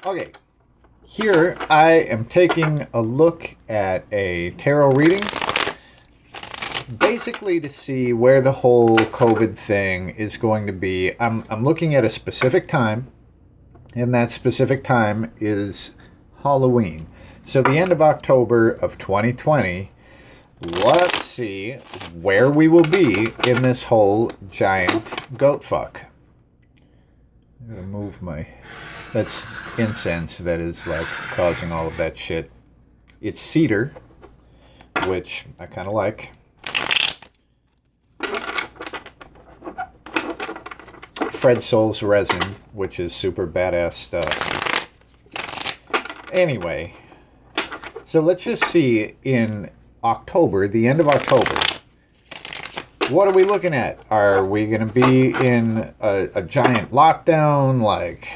Okay, here I am taking a look at a tarot reading, basically to see where the whole COVID thing is going to be. I'm looking at a specific time, and that specific time is Halloween. So the end of October of 2020. Let's see where we will be in this whole giant goat fuck. I'm gonna move my... That's incense that is like causing all of that shit. It's cedar, which I kind of like. Fred Soul's resin, which is super badass stuff. Anyway, so let's just see in October, the end of October, what are we looking at? Are we going to be in a giant lockdown? Like,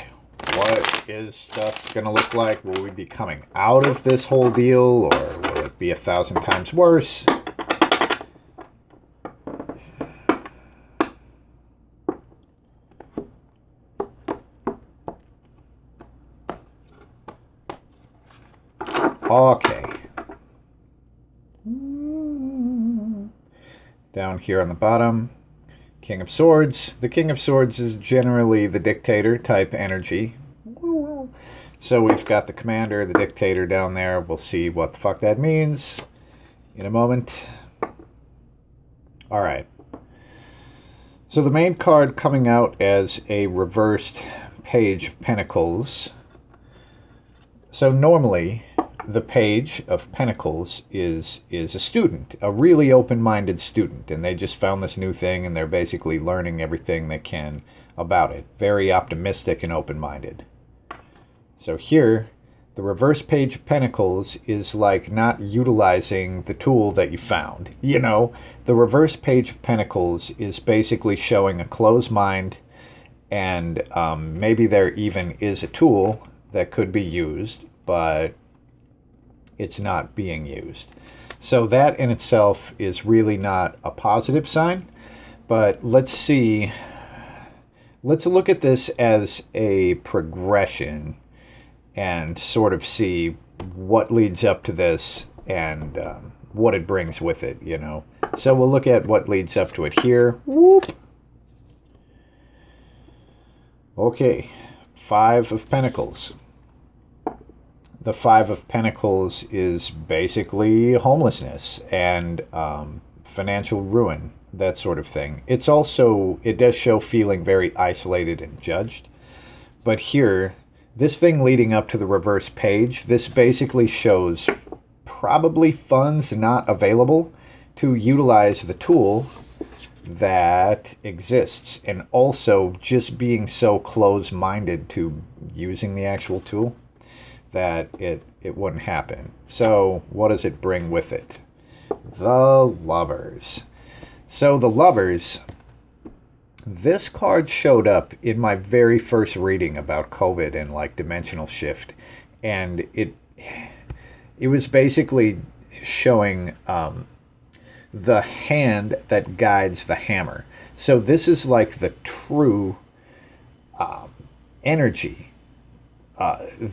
what is stuff going to look like? Will we be coming out of this whole deal, or will it be 1,000 times worse? Okay. Down here on the bottom, King of Swords. The King of Swords is generally the dictator type energy. So we've got the commander, the dictator down there. We'll see what the fuck that means in a moment. All right. So the main card coming out as a reversed Page of Pentacles. So normally the Page of Pentacles is a student, a really open-minded student, and they just found this new thing and they're basically learning everything they can about it. Very optimistic and open-minded. So here, the reverse Page of Pentacles is like not utilizing the tool that you found. You know, the reverse Page of Pentacles is basically showing a closed mind, and maybe there even is a tool that could be used, but it's not being used. So that in itself is really not a positive sign. But let's see. Let's look at this as a progression and sort of see what leads up to this and what it brings with it, you know. So we'll look at what leads up to it here. Whoop. Okay, Five of Pentacles. The Five of Pentacles is basically homelessness and financial ruin, that sort of thing. It's also, it does show feeling very isolated and judged. But here, this thing leading up to the reverse page, this basically shows probably funds not available to utilize the tool that exists, and also just being so close-minded to using the actual tool that it wouldn't happen. So what does it bring with it? The Lovers. So the Lovers, this card showed up in my very first reading about COVID and like dimensional shift, and it was basically showing the hand that guides the hammer. So this is like the true energy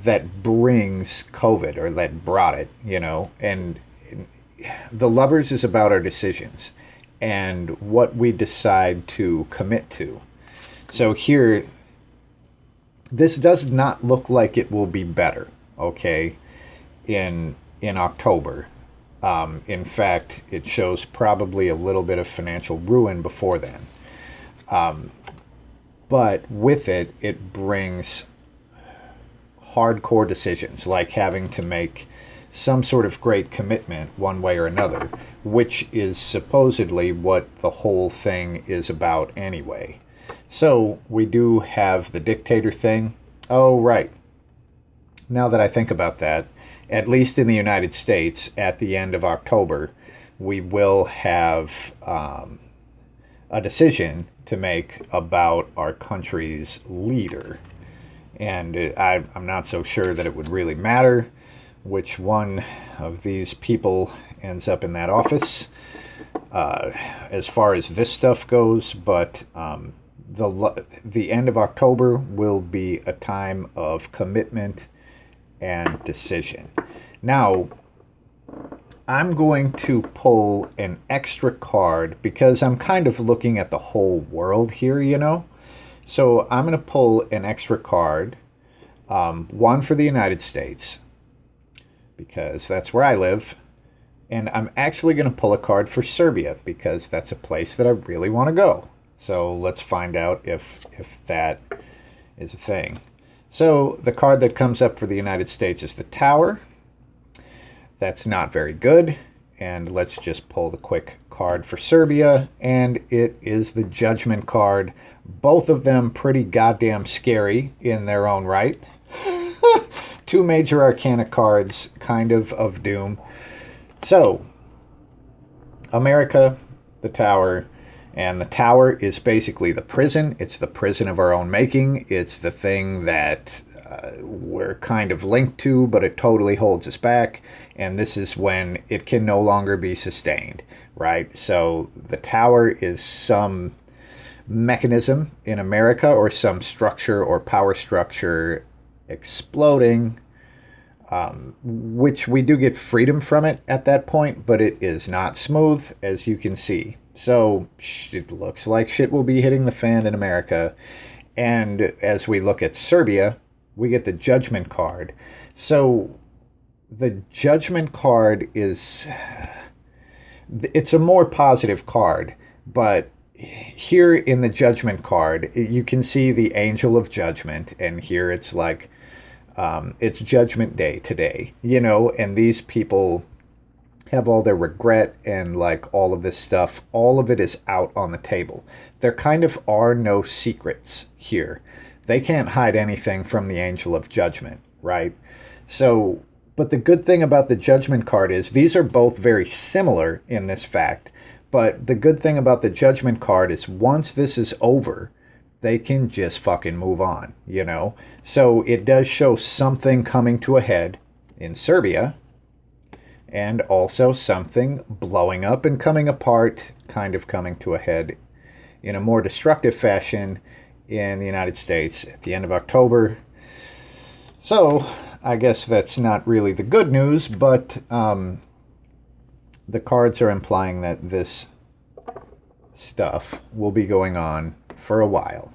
that brings COVID, or that brought it, you know. And the Lovers is about our decisions and what we decide to commit to. So here, this does not look like it will be better, okay, in October. In fact, it shows probably a little bit of financial ruin before then. But with it, it brings hardcore decisions, like having to make some sort of great commitment one way or another, which is supposedly what the whole thing is about anyway. So we do have the dictator thing. Oh, right. Now that I think about that, at least in the United States, at the end of October, we will have a decision to make about our country's leader. And I'm not so sure that it would really matter which one of these people ends up in that office as far as this stuff goes. But the end of October will be a time of commitment and decision. Now, I'm going to pull an extra card because I'm kind of looking at the whole world here, you know? So I'm going to pull an extra card, one for the United States, because that's where I live. And I'm actually going to pull a card for Serbia because that's a place that I really want to go. So let's find out if that is a thing. So the card that comes up for the United States is the Tower. That's not very good. And let's just pull the quick card for Serbia. And it is the Judgment card. Both of them pretty goddamn scary in their own right. Two major arcana cards, kind of doom. So, America, the Tower, and the Tower is basically the prison. It's the prison of our own making. It's the thing that we're kind of linked to, but it totally holds us back. And this is when it can no longer be sustained, right? So the Tower is some mechanism in America or some structure or power structure exploding, which we do get freedom from it at that point, but it is not smooth, as you can see. So it looks like shit will be hitting the fan in America. And as we look at Serbia, we get the Judgment card. So the Judgment card it's a more positive card, but here in the Judgment card, you can see the Angel of Judgment, and here it's like, it's Judgment Day today, you know, and these people have all their regret and like all of this stuff. All of it is out on the table. There kind of are no secrets here. They can't hide anything from the Angel of Judgment, right? So, but the good thing about the Judgment card is these are both very similar in this fact. But the good thing about the Judgment card is once this is over, they can just fucking move on, you know? So it does show something coming to a head in Serbia, and also something blowing up and coming apart, kind of coming to a head in a more destructive fashion in the United States at the end of October. So I guess that's not really the good news, but the cards are implying that this stuff will be going on for a while.